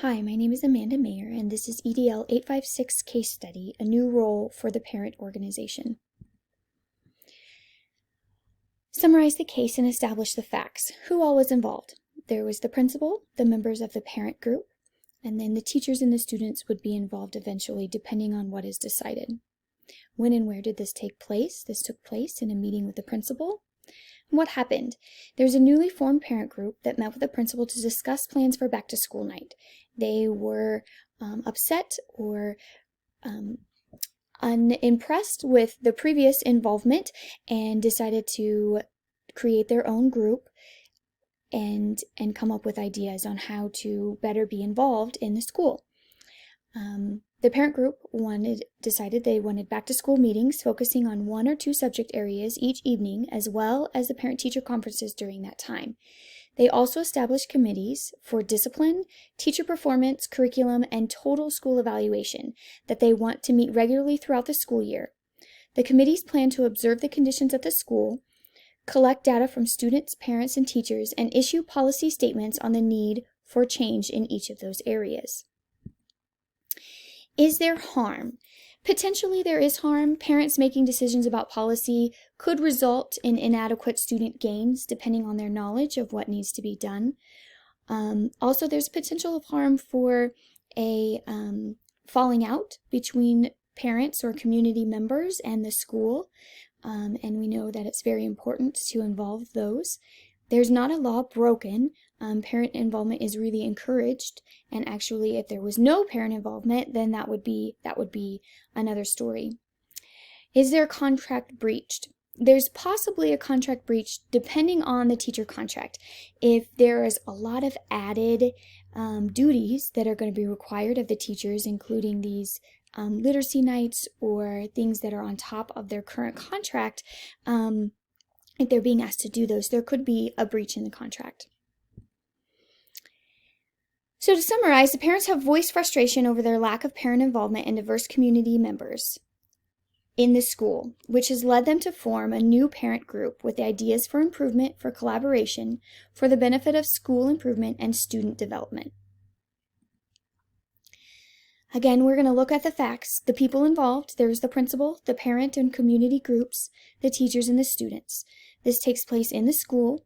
Hi, my name is Amanda Mayer, and this is EDL 856 Case Study, a new role for the parent organization. Summarize the case and establish the facts. Who all was involved? There was the principal, the members of the parent group, and then the teachers and the students would be involved eventually, depending on what is decided. When and where did this take place? This took place in a meeting with the principal. What happened? There's a newly formed parent group that met with the principal to discuss plans for back-to-school night. They were upset or unimpressed with the previous involvement and decided to create their own group and come up with ideas on how to better be involved in the school. The parent group decided they wanted back-to-school meetings focusing on one or two subject areas each evening, as well as the parent-teacher conferences during that time. They also established committees for discipline, teacher performance, curriculum, and total school evaluation that they want to meet regularly throughout the school year. The committees plan to observe the conditions at the school, collect data from students, parents, and teachers, and issue policy statements on the need for change in each of those areas. Is there harm? Potentially there is harm. Parents making decisions about policy could result in inadequate student gains depending on their knowledge of what needs to be done. Also, there's potential of harm for a falling out between parents or community members and the school, and we know that it's very important to involve those. There's not a law broken. Parent involvement is really encouraged, and actually if there was no parent involvement, then that would be another story. Is there a contract breached? There's possibly a contract breach depending on the teacher contract. If there is a lot of added duties that are going to be required of the teachers, including these literacy nights or things that are on top of their current contract, if they're being asked to do those, there could be a breach in the contract. So to summarize, the parents have voiced frustration over their lack of parent involvement and diverse community members in the school, which has led them to form a new parent group with ideas for improvement, for collaboration, for the benefit of school improvement and student development. Again, we're going to look at the facts. The people involved, there's the principal, the parent and community groups, the teachers, and the students. This takes place in the school,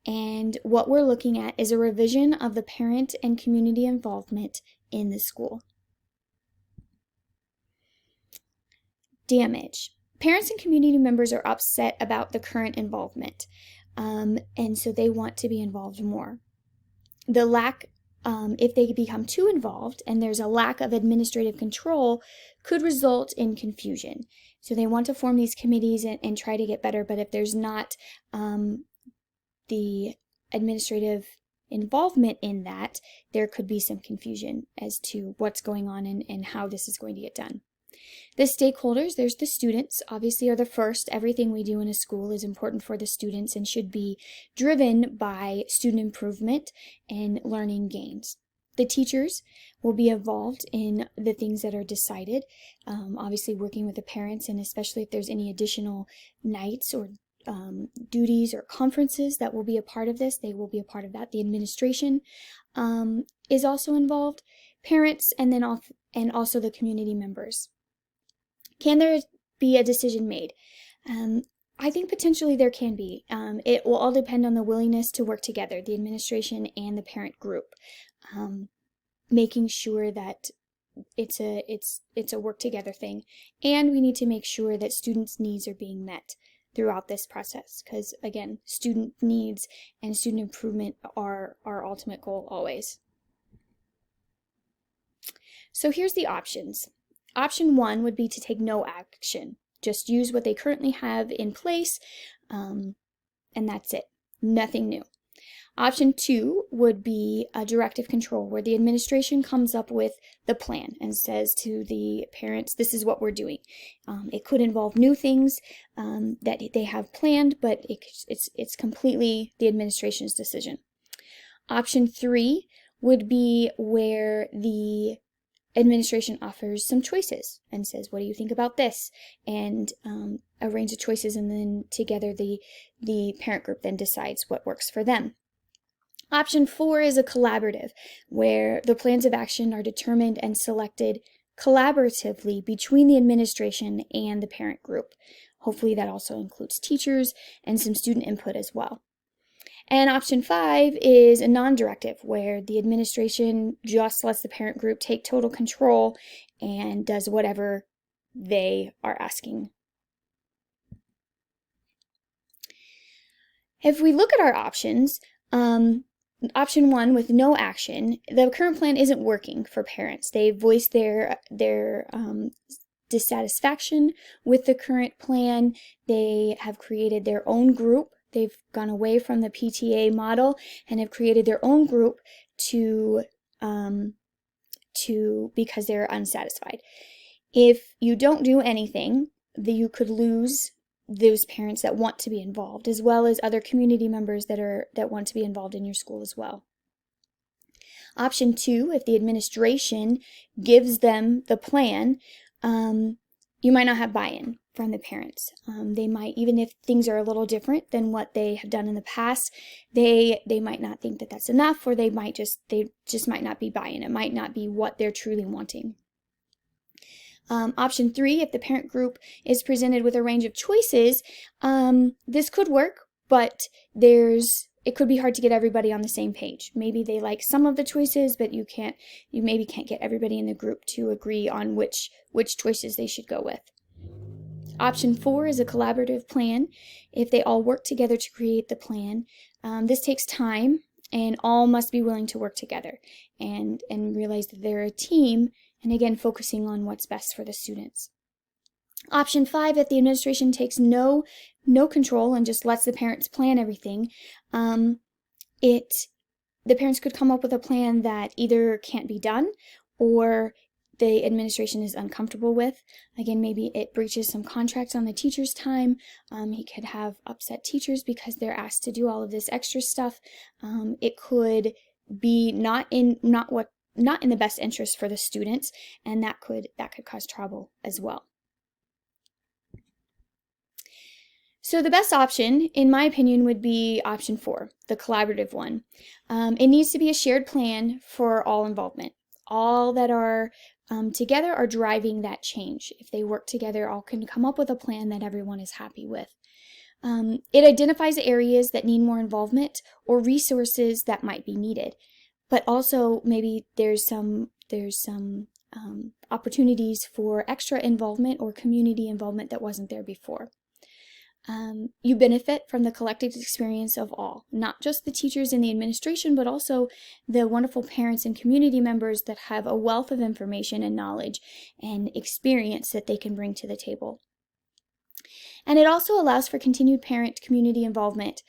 and what we're looking at is a revision of the parent and community involvement in the school. Damage. Parents and community members are upset about the current involvement, and so they want to be involved more. The lack if they become too involved and there's a lack of administrative control, could result in confusion. So they want to form these committees and try to get better, but if there's not the administrative involvement in that, there could be some confusion as to what's going on and how this is going to get done. The stakeholders, there's the students, obviously are the first. Everything we do in a school is important for the students and should be driven by student improvement and learning gains. The teachers will be involved in the things that are decided, obviously working with the parents, and especially if there's any additional nights or duties or conferences that will be a part of this, they will be a part of that. The administration is also involved, parents, and then also the community members. Can there be a decision made? I think potentially there can be. It will all depend on the willingness to work together, the administration and the parent group, making sure that it's a work together thing. And we need to make sure that students' needs are being met throughout this process, because again, student needs and student improvement are our ultimate goal always. So here's the options. Option 1 would be to take no action. Just use what they currently have in place, and that's it. Nothing new. Option 2 would be a directive control, where the administration comes up with the plan and says to the parents, this is what we're doing. It could involve new things that they have planned, but it's completely the administration's decision. Option 3 would be where the administration offers some choices and says, what do you think about this? And a range of choices, and then together the parent group then decides what works for them. Option 4 is a collaborative, where the plans of action are determined and selected collaboratively between the administration and the parent group. Hopefully that also includes teachers and some student input as well. And option 5 is a non-directive, where the administration just lets the parent group take total control and does whatever they are asking. If we look at our options, option 1 with no action, the current plan isn't working for parents. They voiced their dissatisfaction with the current plan. They have created their own group. They've gone away from the PTA model and have created their own group because they're unsatisfied. If you don't do anything, you could lose those parents that want to be involved, as well as other community members that want to be involved in your school as well. Option 2, if the administration gives them the plan, you might not have buy-in from the parents. They might, even if things are a little different than what they have done in the past, they might not think that that's enough, or they just might not be buy-in. It might not be what they're truly wanting. Option 3, if the parent group is presented with a range of choices, this could work, but it could be hard to get everybody on the same page. Maybe they like some of the choices, but you maybe can't get everybody in the group to agree on which choices they should go with. Option 4 is a collaborative plan. If they all work together to create the plan, this takes time, and all must be willing to work together and realize that they're a team, and again, focusing on what's best for the students. Option 5, if the administration takes no control and just lets the parents plan everything, the parents could come up with a plan that either can't be done or the administration is uncomfortable with. Again, maybe it breaches some contracts on the teacher's time. He could have upset teachers because they're asked to do all of this extra stuff. It could be not in the best interest for the students, and that could cause trouble as well. So the best option, in my opinion, would be option 4, the collaborative one. It needs to be a shared plan for all involvement. All that are together are driving that change. If they work together, all can come up with a plan that everyone is happy with. It identifies areas that need more involvement or resources that might be needed, but also maybe there's some opportunities for extra involvement or community involvement that wasn't there before. You benefit from the collective experience of all, not just the teachers and the administration, but also the wonderful parents and community members that have a wealth of information and knowledge and experience that they can bring to the table. And it also allows for continued parent community involvement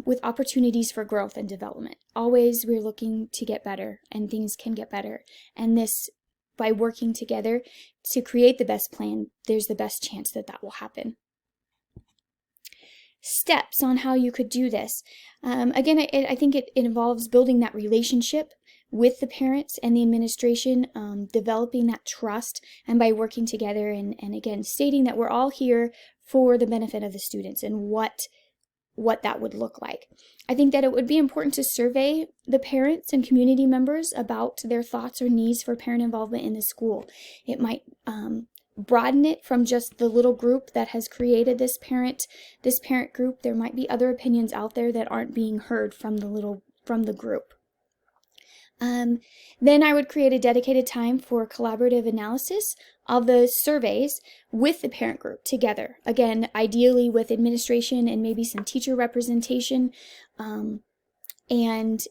with opportunities for growth and development. Always we're looking to get better, and things can get better. And this, by working together to create the best plan, there's the best chance that will happen. Steps on how you could do this. Again, I think it involves building that relationship with the parents and the administration, developing that trust, and by working together and again, stating that we're all here for the benefit of the students and what that would look like. I think that it would be important to survey the parents and community members about their thoughts or needs for parent involvement in the school. It might broaden it from just the little group that has created this parent group. There might be other opinions out there that aren't being heard from the group. Then I would create a dedicated time for collaborative analysis of the surveys with the parent group together. Again, ideally with administration and maybe some teacher representation, and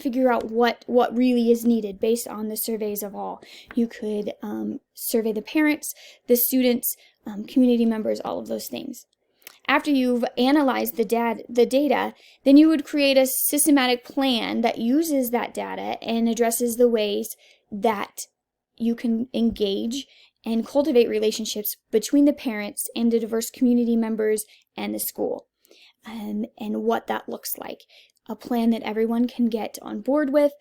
figure out what really is needed based on the surveys of all. You could survey the parents, the students, community members, all of those things. After you've analyzed the data, then you would create a systematic plan that uses that data and addresses the ways that you can engage and cultivate relationships between the parents and the diverse community members and the school, and what that looks like. A plan that everyone can get on board with,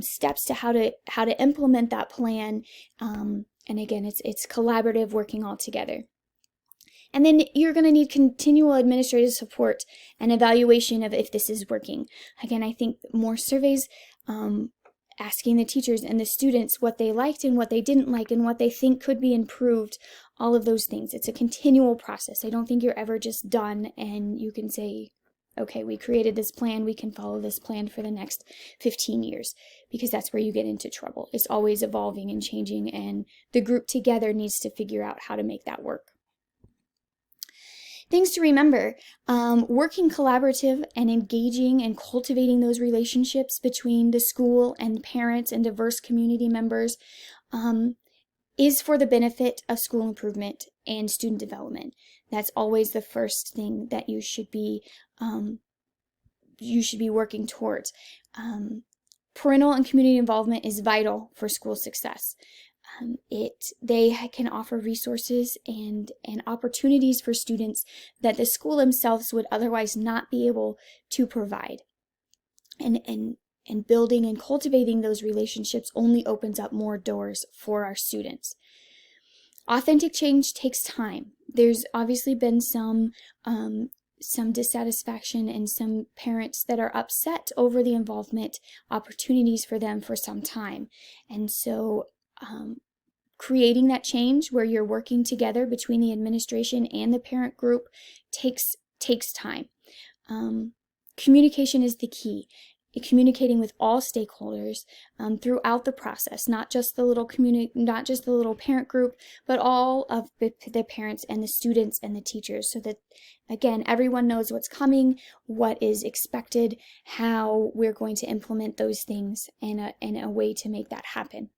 steps to how to implement that plan, and again, it's collaborative, working all together. And then you're going to need continual administrative support and evaluation of if this is working. Again, I think more surveys, asking the teachers and the students what they liked and what they didn't like and what they think could be improved, all of those things. It's a continual process. I don't think you're ever just done and you can say, okay, we created this plan, we can follow this plan for the next 15 years, because that's where you get into trouble. It's always evolving and changing, and the group together needs to figure out how to make that work. Things to remember, working collaborative and engaging and cultivating those relationships between the school and parents and diverse community members is for the benefit of school improvement and student development. That's always the first thing that you should be working towards. Parental and community involvement is vital for school success. They can offer resources and opportunities for students that the school themselves would otherwise not be able to provide. And building and cultivating those relationships only opens up more doors for our students. Authentic change takes time. There's obviously been some dissatisfaction and some parents that are upset over the involvement opportunities for them for some time. And so creating that change where you're working together between the administration and the parent group takes time. Communication is the key. Communicating with all stakeholders throughout the process, not just the little parent group, but all of the parents and the students and the teachers, so that again everyone knows what's coming, what is expected, how we're going to implement those things, and a way to make that happen,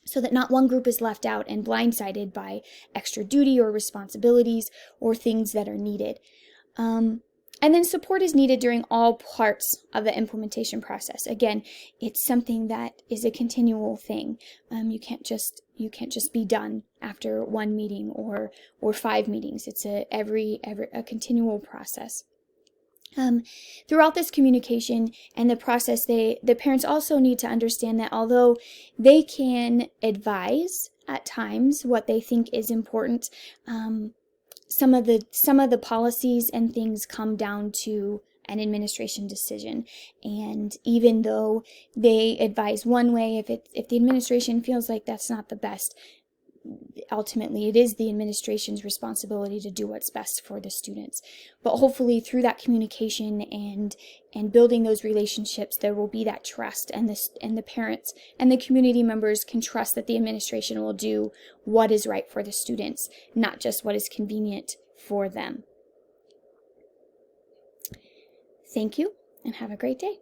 so that not one group is left out and blindsided by extra duty or responsibilities or things that are needed. And then support is needed during all parts of the implementation process. Again, it's something that is a continual thing. You can't just be done after one meeting or 5 meetings. It's a continual process. Throughout this communication and the process, the parents also need to understand that although they can advise at times what they think is important, some of the policies and things come down to an administration decision. And even though they advise one way, if the administration feels like that's not the best, ultimately it is the administration's responsibility to do what's best for the students. But hopefully through that communication and building those relationships, there will be that trust, and the parents and the community members can trust that the administration will do what is right for the students, not just what is convenient for them. Thank you, and have a great day.